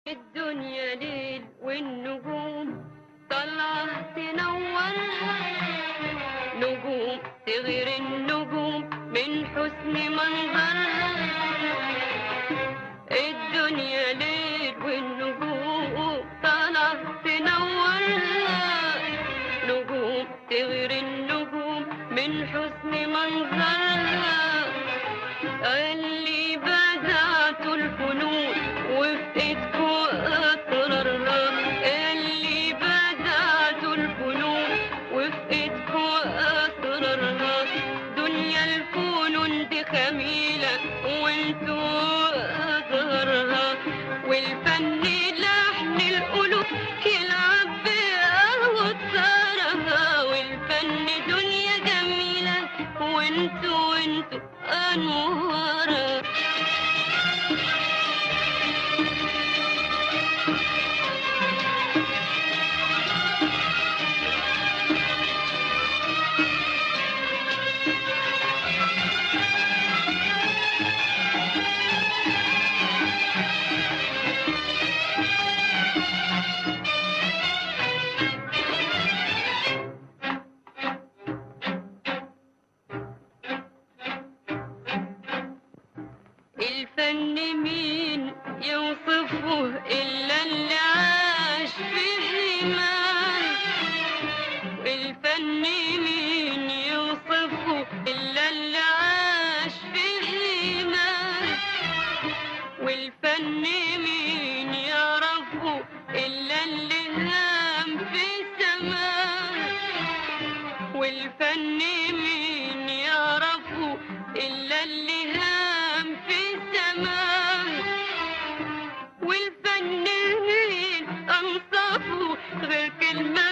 الدنيا ليل والنجوم طالعة تنورها، نجوم تغير النجوم من حسن منظرها. الدنيا ليل والنجوم طالعة تنورها، نجوم تغير النجوم من حسن منظرها. اللي بدعت الفنون وفي ايدكوا اسرارها، اللي بدعت الفنون وفي ايدكوا اسرارها. دنيا الفنون دي خميلة وانتوا ازهرها، والفن لحن القلوب يلعب بأوتارها. والفن دنيا جميلة وانتوا أنوارها. الفن مين يوصفه إلا اللي عاش في حماه، الفن مين يوصفه إلا اللي عاش في حماه، والفن مين يعرفه إلا اللي هام في سماه، والفن مين يعرفه إلا اللي هام في سماه. والفن مين أنصفه غير كلمة